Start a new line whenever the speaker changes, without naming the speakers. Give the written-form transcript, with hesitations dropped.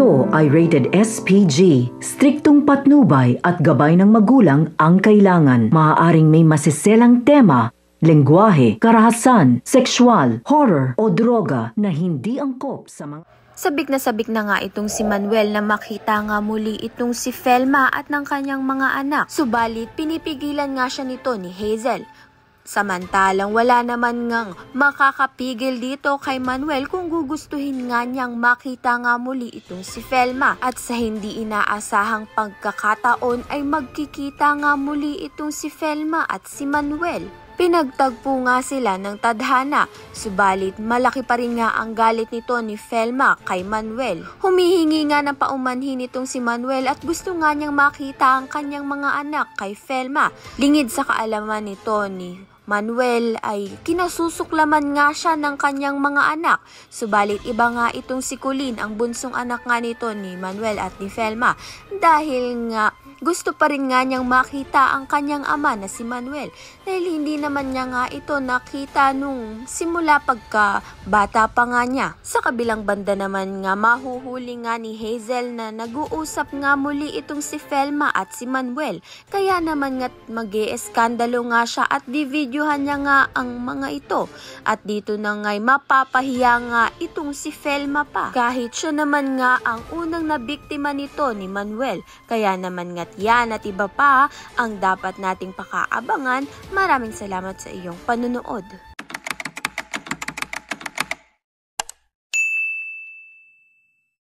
Ito ay rated SPG. Striktong patnubay at gabay ng magulang ang kailangan. Maaaring may masiselang tema, lengguwahe, karahasan, sexual, horror o droga na hindi angkop sa mga...
Sabik na nga itong si Manuel na makita nga muli itong si Felma at ng kanyang mga anak. Subalit pinipigilan nga siya nito ni Hazel. Samantalang wala naman ngang makakapigil dito kay Manuel kung gugustuhin nga niyang makita nga muli itong si Felma. At sa hindi inaasahang pagkakataon ay magkikita nga muli itong si Felma at si Manuel. Pinagtagpo nga sila ng tadhana, subalit malaki pa rin nga ang galit nito ni Felma kay Manuel. Humihingi nga ng paumanhin itong si Manuel at gusto nga niyang makita ang kanyang mga anak kay Felma. Lingid sa kaalaman nito ni Manuel ay kinasusuklaman nga siya ng kanyang mga anak. Subalit iba nga itong si Colleen, ang bunsong anak nga nito ni Manuel at ni Felma, dahil nga gusto pa rin nga niyang makita ang kanyang ama na si Manuel dahil hindi naman niya nga ito nakita nung simula pagka bata pa nga niya. Sa kabilang banda naman nga mahuhuli nga ni Hazel na nag-uusap nga muli itong si Felma at si Manuel. Kaya naman nga mag-e-eskandalo nga siya at di-videohan niya nga ang mga ito. At dito na nga'y mapapahiya nga itong si Felma pa. Kahit siya naman nga ang unang nabiktima nito ni Manuel. Kaya naman nga yan at iba pa ang dapat nating pakaabangan. Maraming salamat sa iyong panunood.